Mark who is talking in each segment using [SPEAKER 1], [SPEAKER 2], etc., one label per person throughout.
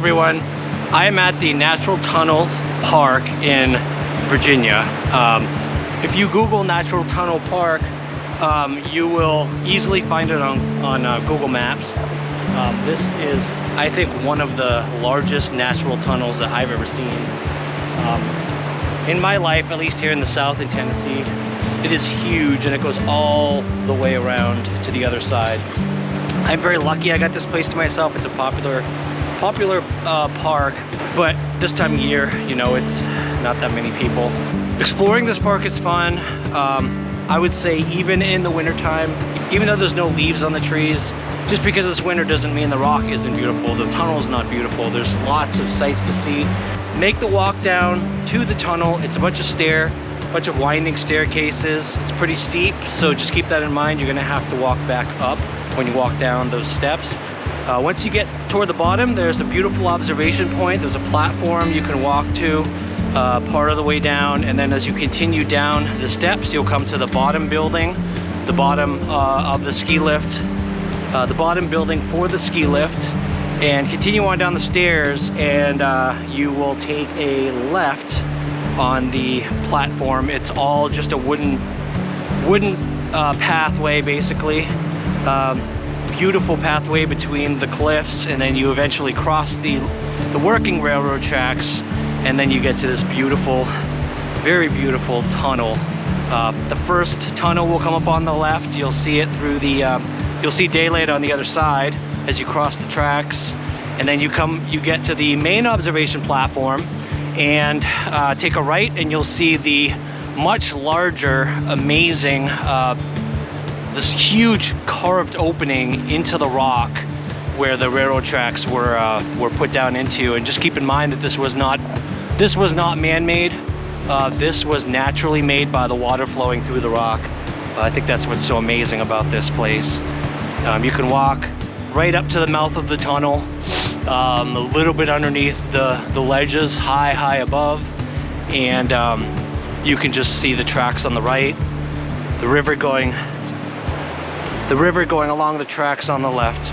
[SPEAKER 1] everyone. I am at the Natural Tunnel Park in Virginia. If you Google Natural Tunnel Park, you will easily find it on Google Maps. This is, I think, one of the largest natural tunnels that I've ever seen. In my life, at least here in the South in Tennessee, it is huge and it goes all the way around to the other side. I'm very lucky I got this place to myself. It's a popular park, but this time of year, you know, it's not that many people. Exploring this park is fun. I would say even in the wintertime, even though there's no leaves on the trees, just because it's winter doesn't mean the rock isn't beautiful, the tunnel is not beautiful. There's lots of sights to see. Make the walk down to the tunnel. It's a bunch of winding staircases. It's pretty steep, so just keep that in mind. You're gonna have to walk back up when you walk down those steps. Once you get toward the bottom, there's a beautiful observation point. There's a platform you can walk to part of the way down, and then as you continue down the steps, you'll come to the bottom building, the bottom of the ski lift, the bottom building for the ski lift, and continue on down the stairs, and you will take a left on the platform. It's all just a wooden pathway, basically. Beautiful pathway between the cliffs, and then you eventually cross the working railroad tracks, and then you get to this beautiful, very beautiful tunnel. The first tunnel will come up on the left. You'll see it through the, you'll see daylight on the other side as you cross the tracks, and then you get to the main observation platform and take a right, and you'll see the much larger, amazing, this huge carved opening into the rock where the railroad tracks were put down into. And just keep in mind that this was not man-made. This was naturally made by the water flowing through the rock. I think that's what's so amazing about this place. You can walk right up to the mouth of the tunnel, a little bit underneath the ledges, high above, and you can just see the tracks on the right, the river going along the tracks on the left.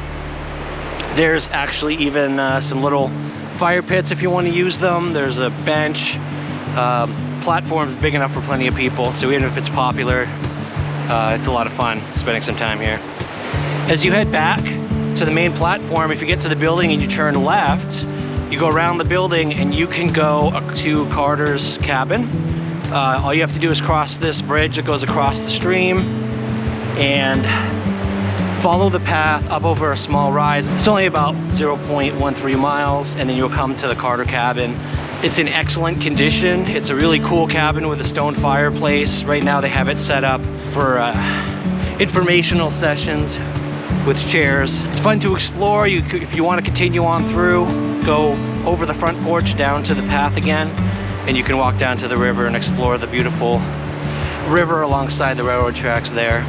[SPEAKER 1] There's actually even some little fire pits if you want to use them. There's a bench. Platform's big enough for plenty of people, so even if it's popular, it's a lot of fun spending some time here. As you head back to the main platform, if you get to the building and you turn left, you go around the building and you can go to Carter's cabin. All you have to do is cross this bridge that goes across the stream and follow the path up over a small rise. It's only about 0.13 miles, and then you'll come to the Carter cabin. It's in excellent condition. It's a really cool cabin with a stone fireplace. Right now they have it set up for informational sessions with chairs. It's fun to explore. If you want to continue on through, go over the front porch down to the path again, and you can walk down to the river and explore the beautiful river alongside the railroad tracks there.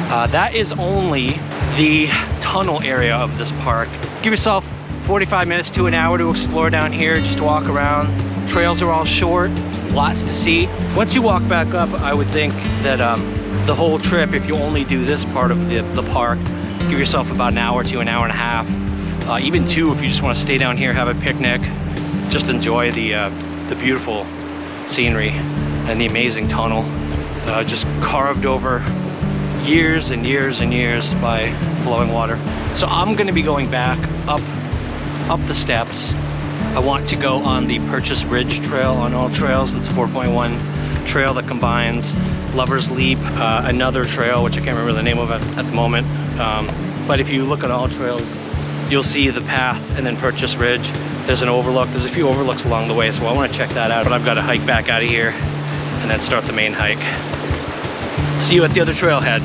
[SPEAKER 1] That is only the tunnel area of this park. Give yourself 45 minutes to an hour to explore down here, just to walk around. Trails are all short, lots to see. Once you walk back up, I would think that the whole trip, if you only do this part of the park, give yourself about an hour to an hour and a half, even two if you just want to stay down here, have a picnic, just enjoy the beautiful scenery and the amazing tunnel, just carved over years and years and years by flowing water. So I'm going to be going back up the steps. I want to go on the Gorge Ridge Trail on All Trails. It's a 4.1 trail that combines Lover's Leap, another trail which I can't remember the name of it at the moment, but if you look at All Trails, you'll see the path, and then Gorge Ridge. There's an overlook. There's a few overlooks along the way, so I want to check that out, but I've got to hike back out of here and then start the main hike. See you at the other trailhead.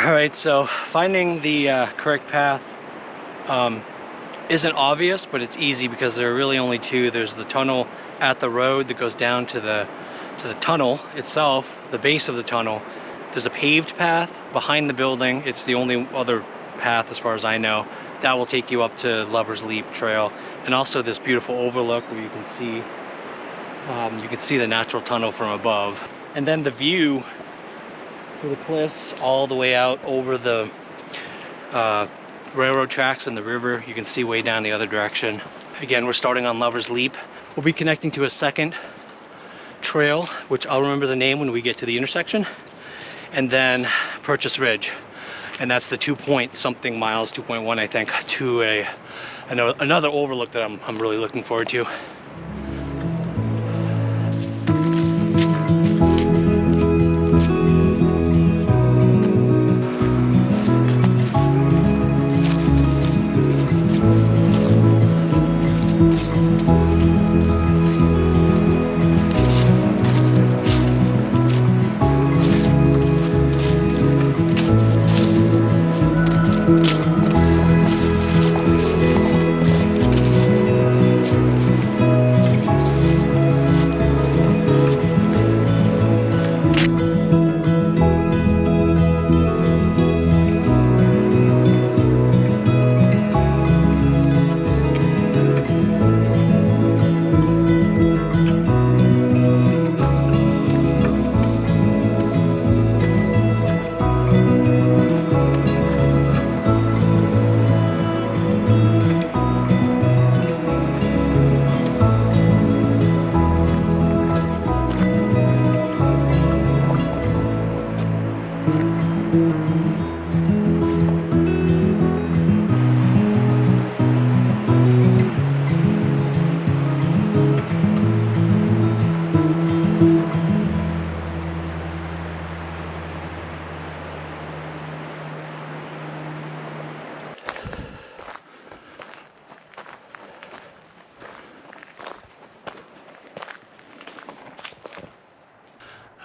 [SPEAKER 1] All right, so finding the correct path isn't obvious, but it's easy because there are really only two. There's the tunnel at the road that goes down to the tunnel itself, the base of the tunnel. There's a paved path behind the building. It's the only other path, as far as I know, that will take you up to Lover's Leap Trail, and also this beautiful overlook where you can see the natural tunnel from above, and then the view for the cliffs all the way out over the railroad tracks and the river. You can see way down the other direction. Again, we're starting on Lover's Leap. We'll be connecting to a second trail, which I'll remember the name when we get to the intersection, and then Purchase Ridge, and that's the 2-point-something miles, 2.1 I think, to another overlook that I'm really looking forward to.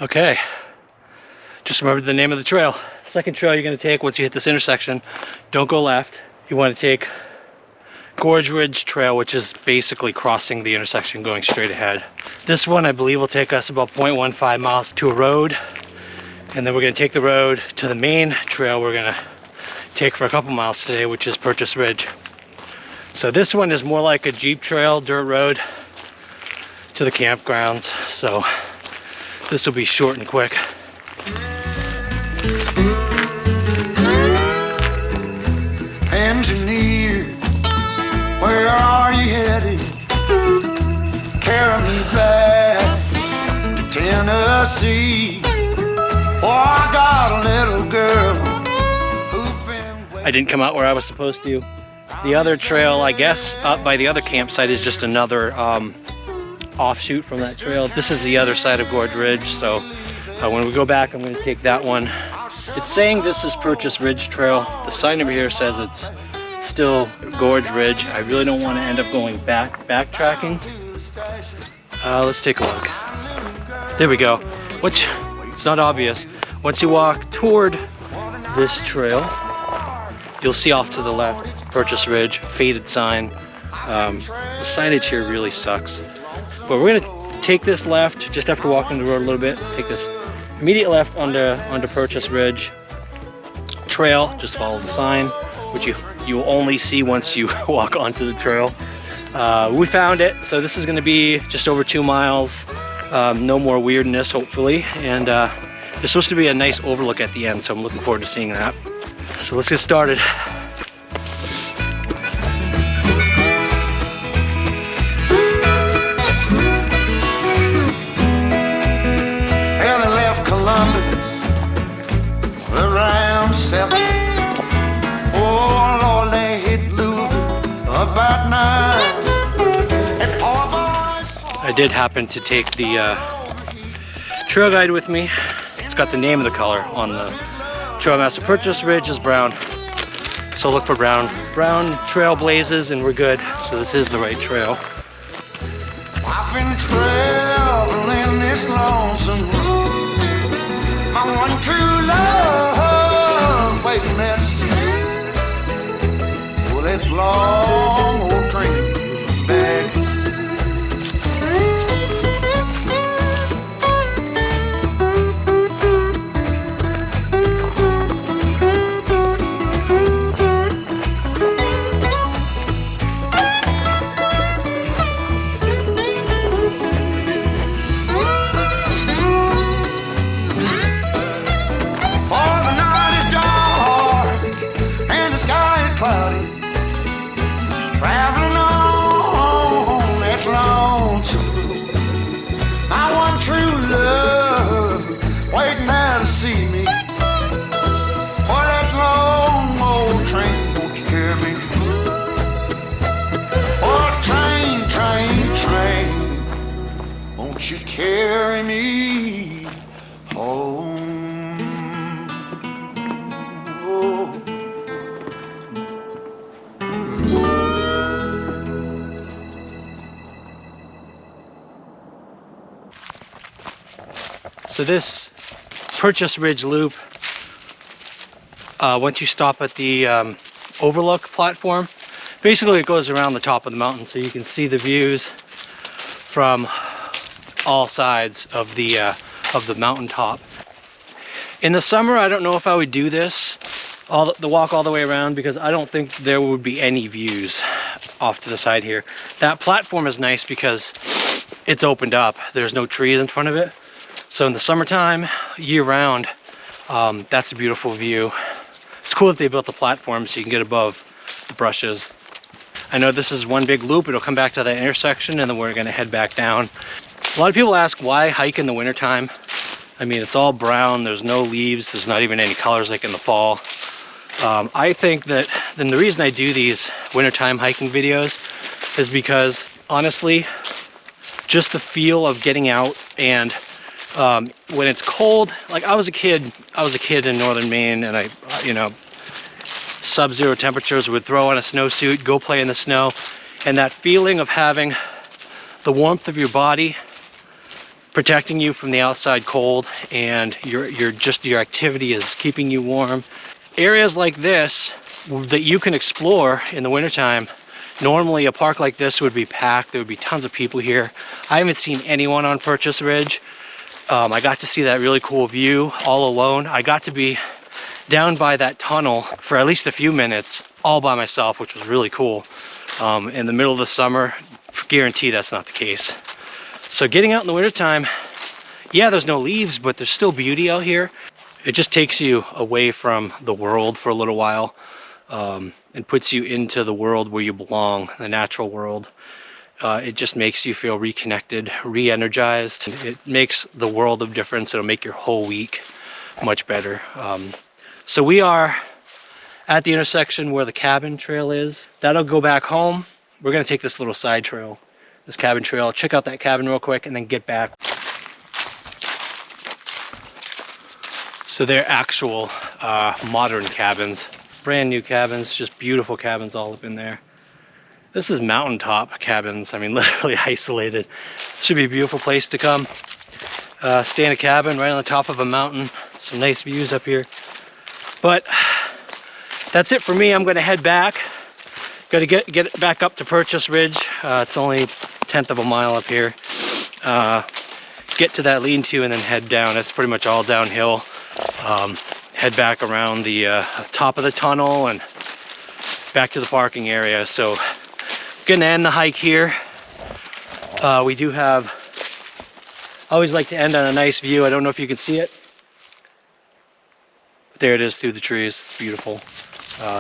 [SPEAKER 1] Okay, just remembered the name of the trail. Second trail you're going to take once you hit this intersection, don't go left. You want to take Gorge Ridge Trail, which is basically crossing the intersection going straight ahead. This one I believe will take us about 0.15 miles to a road, and then we're going to take the road to the main trail we're going to take for a couple miles today, which is Purchase Ridge. So this one is more like a Jeep trail, dirt road to the campgrounds, so this will be short and quick.
[SPEAKER 2] Engineer, where are you headed? Carry me back to Tennessee. Oh, I got a little girl who's been...
[SPEAKER 1] I didn't come out where I was supposed to. The other trail, I guess, up by the other campsite is just another offshoot from that trail. This is the other side of Gorge Ridge, so when we go back I'm going to take that one. It's saying this is Purchase Ridge Trail. The sign over here says it's still Gorge Ridge. I really don't want to end up going backtracking. Let's take a look. There we go. Which, it's not obvious. Once you walk toward this trail, you'll see off to the left Purchase Ridge, faded sign. The signage here really sucks. But we're gonna take this left just after walking the road a little bit. Take this immediate left onto Purchase Ridge Trail. Just follow the sign, which you'll only see once you walk onto the trail. We found it, so this is gonna be just over 2 miles. No more weirdness, hopefully. And there's supposed to be a nice overlook at the end, so I'm looking forward to seeing that. So let's get started.
[SPEAKER 2] Around 7. Oh Lord, they hit Louisville about 9. And
[SPEAKER 1] I did happen to take the trail guide with me. It's got the name of the color on the trail map. So Purchase Ridge is brown, so look for brown trail blazes and we're good. So this is the right trail.
[SPEAKER 2] I've been traveling this lonesome road. My one true love waiting there to see me. Well, that long old train coming back. Cloudy, traveling on that lonesome. My one true love waiting there to see me. For that long old train, won't you carry me? Oh, train, train, train, won't you carry me home? Oh.
[SPEAKER 1] So this Purchase Ridge Loop, once you stop at the overlook platform, basically it goes around the top of the mountain so you can see the views from all sides of the mountaintop. In the summer, I don't know if I would do this, the walk all the way around, because I don't think there would be any views off to the side here. That platform is nice because it's opened up. There's no trees in front of it. So in the summertime, year round, that's a beautiful view. It's cool that they built the platform so you can get above the brushes. I know this is one big loop. It'll come back to that intersection and then we're gonna head back down. A lot of people ask why hike in the wintertime. I mean, it's all brown, there's no leaves, there's not even any colors like in the fall. I think that then the reason I do these wintertime hiking videos is because honestly, just the feel of getting out and when it's cold, like I was a kid in northern Maine, and sub-zero temperatures, would throw on a snowsuit, go play in the snow, and that feeling of having the warmth of your body protecting you from the outside cold, and your activity is keeping you warm. Areas like this that you can explore in the wintertime, normally a park like this would be packed, there would be tons of people here. I haven't seen anyone on Purchase Ridge. I got to see that really cool view all alone. I got to be down by that tunnel for at least a few minutes all by myself, which was really cool. In the middle of the summer, guarantee that's not the case. So getting out in the wintertime, yeah, there's no leaves, but there's still beauty out here. It just takes you away from the world for a little while, and puts you into the world where you belong, the natural world. It just makes you feel reconnected, re-energized. It makes the world of difference. It'll make your whole week much better. So we are at the intersection where the cabin trail is. That'll go back home. We're gonna take this little side trail, this cabin trail, check out that cabin real quick and then get back. So they're actual modern cabins, brand new cabins, just beautiful cabins all up in there. This is mountaintop cabins. I mean, literally isolated. Should be a beautiful place to come. Stay in a cabin right on the top of a mountain. Some nice views up here. But that's it for me. I'm gonna head back. Gotta get back up to Purchase Ridge. It's only 1/10 of a mile up here. Get to that lean-to and then head down. It's pretty much all downhill. Head back around the top of the tunnel and back to the parking area. So gonna end the hike here. We do have, I always like to end on a nice view. I don't know if you can see it. But there it is through the trees. It's beautiful.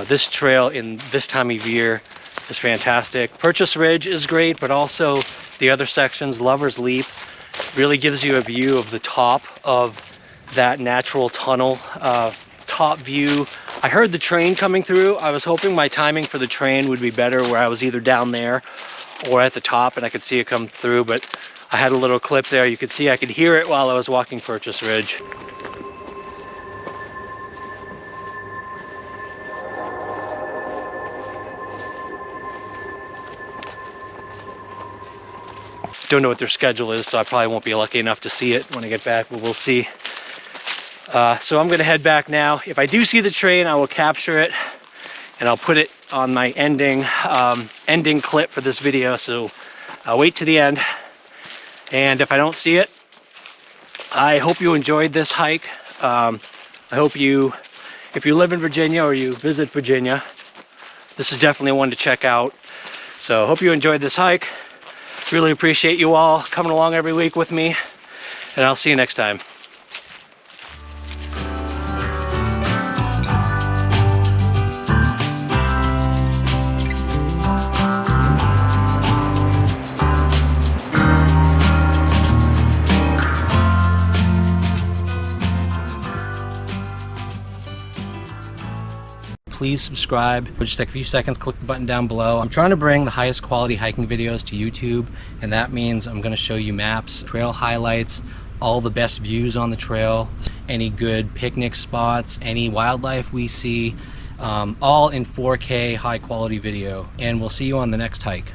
[SPEAKER 1] This trail in this time of year is fantastic. Purchase Ridge is great, but also the other sections, Lover's Leap, really gives you a view of the top of that natural tunnel, top view. I heard the train coming through. I was hoping my timing for the train would be better, where I was either down there or at the top and I could see it come through, but I had a little clip there. You could see I could hear it while I was walking Purchase Ridge. Don't know what their schedule is, so I probably won't be lucky enough to see it when I get back, but we'll see. So I'm gonna head back now. If I do see the train, I will capture it and I'll put it on my ending clip for this video. So I'll wait to the end. And if I don't see it, I hope you enjoyed this hike. I hope you, if you live in Virginia or you visit Virginia, this is definitely one to check out. So hope you enjoyed this hike. Really appreciate you all coming along every week with me, and I'll see you next time. Please subscribe. Just take a few seconds, click the button down below. I'm trying to bring the highest quality hiking videos to YouTube, and that means I'm going to show you maps, trail highlights, all the best views on the trail, any good picnic spots, any wildlife we see, all in 4K high quality video. And we'll see you on the next hike.